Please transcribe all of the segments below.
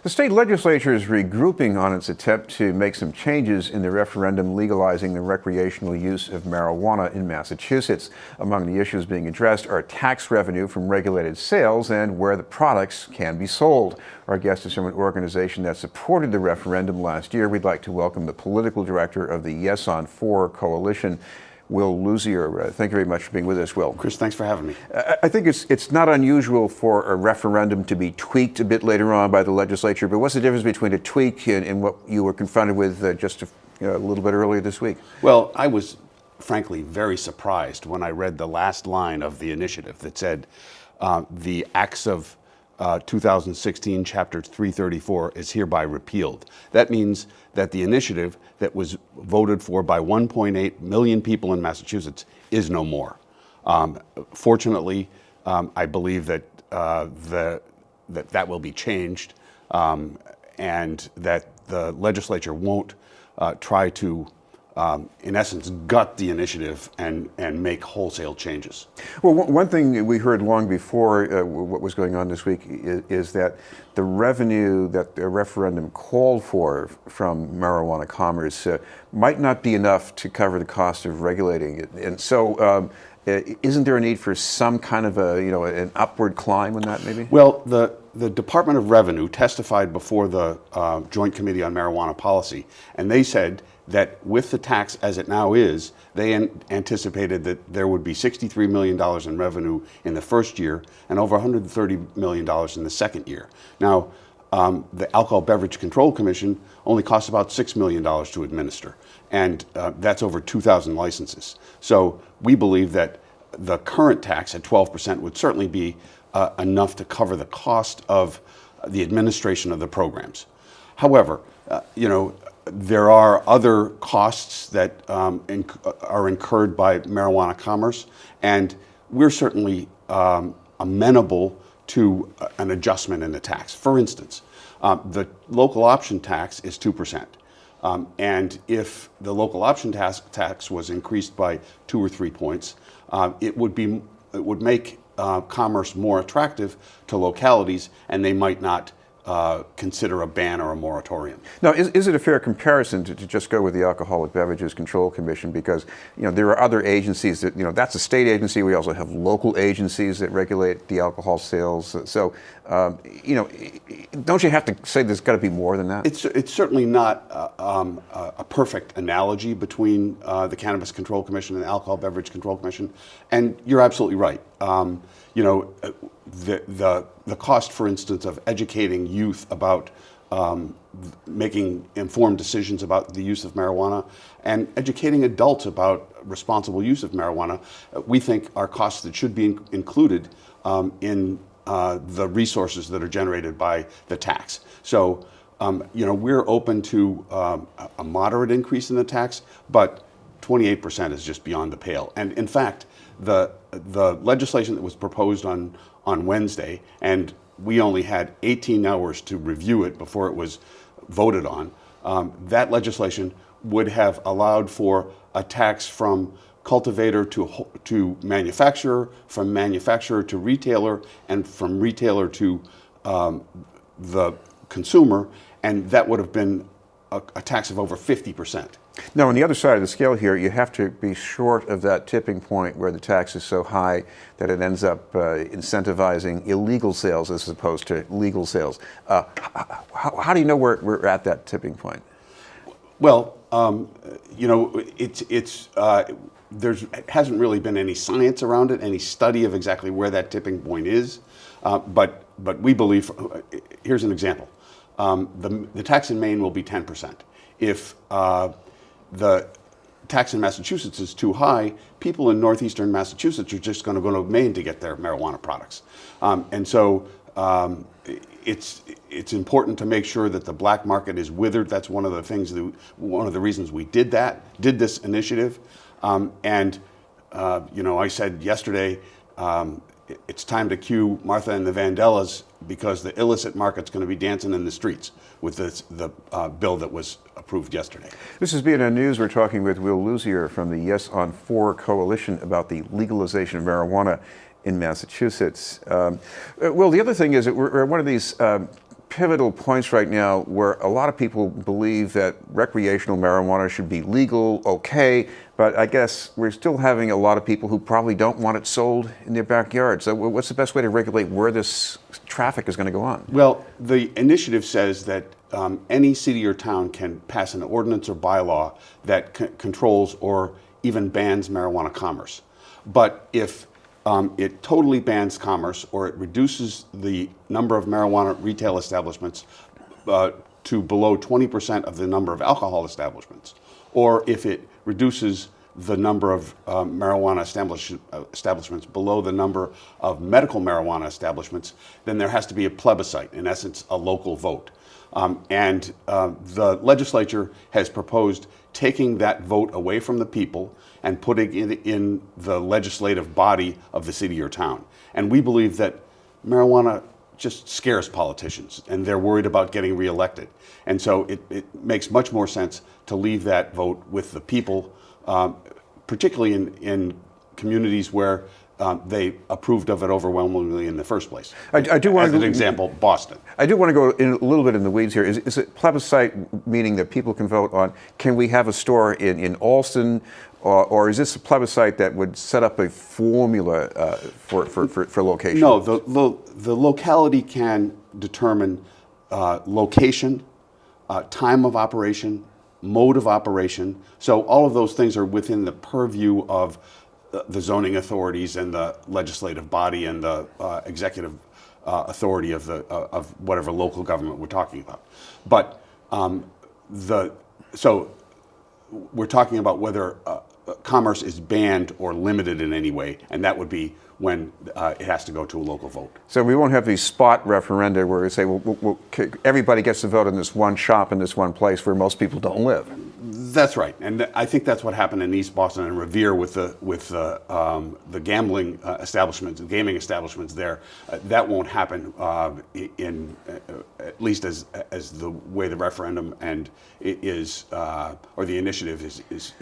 The state legislature is regrouping on its attempt to make some changes in the referendum legalizing the recreational use of marijuana in Massachusetts. Among the issues being addressed are tax revenue from regulated sales and where the products can be sold. Our guest is from an organization that supported the referendum last year. We'd like to welcome the political director of the Yes on 4 coalition, Willlousier. Thank you very much for being with us, Will. Chris, thanks for having me. I think it's not unusual for a referendum to be tweaked a bit later on by the legislature, but what's the difference between a tweak and what you were confronted with just a little bit earlier this week? Well, I was frankly very surprised when I read the last line of the initiative that said the acts of 2016, Chapter 334 is hereby repealed. That means that the initiative that was voted for by 1.8 million people in Massachusetts is no more. Fortunately, I believe that that will be changed and that the legislature won't try to in essence, gut the initiative and make wholesale changes. Well, one thing we heard long before what was going on this week is that the revenue that the referendum called for from marijuana commerce might not be enough to cover the cost of regulating it. And so isn't there a need for some kind of an upward climb on that maybe? Well, the Department of Revenue testified before the Joint Committee on Marijuana Policy, and they said that with the tax as it now is, they anticipated that there would be $63 million in revenue in the first year and over $130 million in the second year. Now, the Alcohol Beverage Control Commission only costs about $6 million to administer, and that's over 2,000 licenses. So we believe that the current tax at 12% would certainly be enough to cover the cost of the administration of the programs. However, there are other costs that are incurred by marijuana commerce, and we're certainly amenable to an adjustment in the tax. For instance, the local option tax is 2%. And if the local option tax was increased by 2 or 3 points, it would make commerce more attractive to localities, and they might not consider a ban or a moratorium. Now, is it a fair comparison to just go with the Alcoholic Beverages Control Commission? Because there are other agencies that that's a state agency. We also have local agencies that regulate the alcohol sales. So don't you have to say there's got to be more than that? It's certainly not a perfect analogy between the Cannabis Control Commission and the Alcohol Beverage Control Commission, and you're absolutely right. The cost, for instance, of educating youth about making informed decisions about the use of marijuana and educating adults about responsible use of marijuana, we think are costs that should be included in the resources that are generated by the tax. So, we're open to a moderate increase in the tax, but 28% is just beyond the pale. And in fact, the legislation that was proposed on Wednesday, and we only had 18 hours to review it before it was voted on, that legislation would have allowed for a tax from cultivator to manufacturer, from manufacturer to retailer, and from retailer to the consumer, and that would have been a tax of over 50%. Now, on the other side of the scale here, you have to be short of that tipping point where the tax is so high that it ends up incentivizing illegal sales as opposed to legal sales. How do you know we're at that tipping point? Well, there hasn't really been any science around it, any study of exactly where that tipping point is. But we believe, here's an example. The tax in Maine will be 10%. If the tax in Massachusetts is too high, people in northeastern Massachusetts are just going to go to Maine to get their marijuana products. And so it's important to make sure that the black market is withered. That's one of the reasons we did this initiative. I said yesterday, it's time to cue Martha and the Vandellas because the illicit market's going to be dancing in the streets with the bill that was approved yesterday. This is BNN News. We're talking with Willlousier from the Yes on 4 coalition about the legalization of marijuana in Massachusetts. Well, the other thing is that we're one of these pivotal points right now where a lot of people believe that recreational marijuana should be legal, okay, but I guess we're still having a lot of people who probably don't want it sold in their backyard. So what's the best way to regulate where this traffic is going to go on? Well, the initiative says that any city or town can pass an ordinance or bylaw that controls or even bans marijuana commerce. But if it totally bans commerce or it reduces the number of marijuana retail establishments to below 20% of the number of alcohol establishments, or if it reduces the number of marijuana establishments below the number of medical marijuana establishments, then there has to be a plebiscite, in essence, a local vote. And the legislature has proposed taking that vote away from the people and putting it in the legislative body of the city or town. And we believe that marijuana just scares politicians, and they're worried about getting reelected. And so it makes much more sense to leave that vote with the people, particularly in communities where they approved of it overwhelmingly in the first place. I do want As an example, Boston. I do want to go in a little bit in the weeds here. Is it plebiscite, meaning that people can vote on, can we have a store in Alston, or is this a plebiscite that would set up a formula for location? No, the locality can determine location, time of operation, mode of operation. So all of those things are within the purview of the zoning authorities and the legislative body and the executive authority of whatever local government we're talking about. But so we're talking about whether commerce is banned or limited in any way, and that would be when it has to go to a local vote. So we won't have these spot referenda where we say, everybody gets to vote in this one shop in this one place where most people don't live. That's right, and I think that's what happened in East Boston and Revere with the gambling establishments, and gaming establishments there. That won't happen in at least as the way the referendum and it is or the initiative is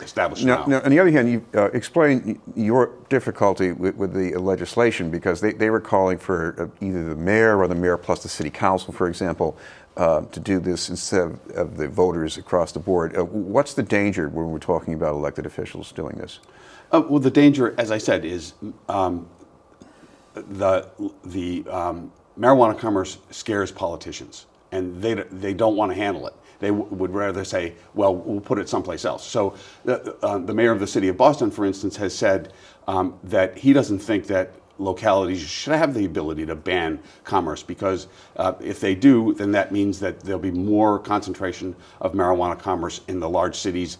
established now. Now, on the other hand, you explain your difficulty with the legislation because they were calling for either the mayor or the mayor plus the city council, for example, to do this instead of the voters across the board. What's the danger when we're talking about elected officials doing this? Well, the danger, as I said, is the marijuana commerce scares politicians, and they don't want to handle it. They would rather say, well, we'll put it someplace else. So the mayor of the city of Boston, for instance, has said that he doesn't think that localities should have the ability to ban commerce because if they do, then that means that there'll be more concentration of marijuana commerce in the large cities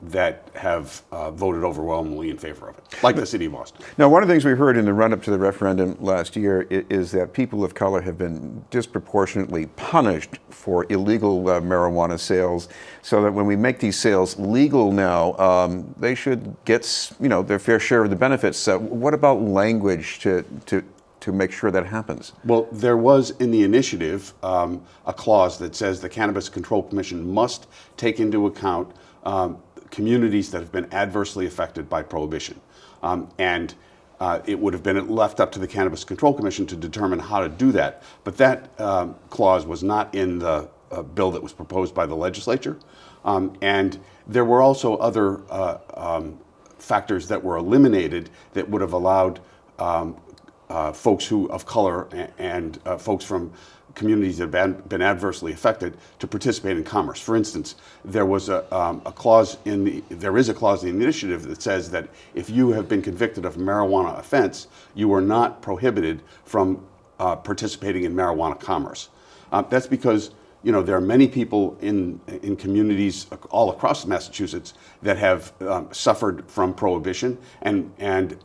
that have voted overwhelmingly in favor of it, like the city of Boston. Now, one of the things we heard in the run-up to the referendum last year is that people of color have been disproportionately punished for illegal marijuana sales, so that when we make these sales legal now, they should get their fair share of the benefits. What about language to make sure that happens? Well, there was in the initiative a clause that says the Cannabis Control Commission must take into account communities that have been adversely affected by prohibition. And it would have been left up to the Cannabis Control Commission to determine how to do that. But that clause was not in the bill that was proposed by the legislature. And there were also other factors that were eliminated that would have allowed folks of color and folks from communities that have been adversely affected to participate in commerce. For instance, there was a clause there is a clause in the initiative that says that if you have been convicted of a marijuana offense, you are not prohibited from participating in marijuana commerce. That's because there are many people in communities all across Massachusetts that have suffered from prohibition, and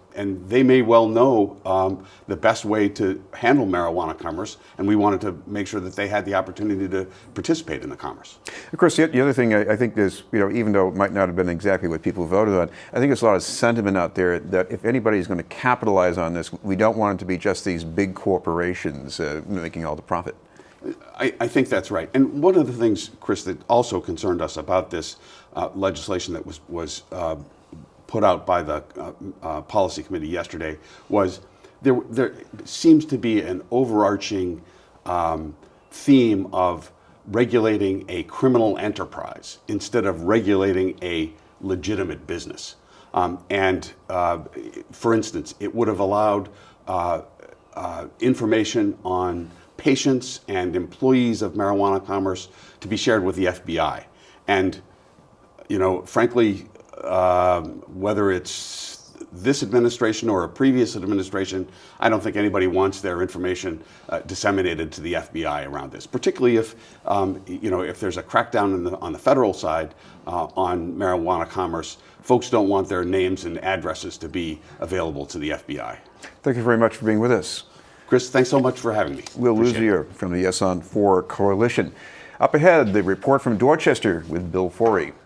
they may well know the best way to handle marijuana commerce, and we wanted to make sure that they had the opportunity to participate in the commerce. Of course, the other thing I think is, even though it might not have been exactly what people voted on, I think there's a lot of sentiment out there that if anybody's going to capitalize on this, we don't want it to be just these big corporations making all the profit. I think that's right. And one of the things, Chris, that also concerned us about this legislation that was put out by the policy committee yesterday was there seems to be an overarching theme of regulating a criminal enterprise instead of regulating a legitimate business. For instance, it would have allowed information on patients and employees of marijuana commerce to be shared with the FBI. And, you know, frankly, whether it's this administration or a previous administration, I don't think anybody wants their information disseminated to the FBI around this, particularly if, you know, if there's a crackdown on the federal side on marijuana commerce. Folks don't want their names and addresses to be available to the FBI. Thank you very much for being with us. Chris, thanks so much for having me. Willlousier from the Yes on 4 Coalition. Up ahead, the report from Dorchester with Bill Forey.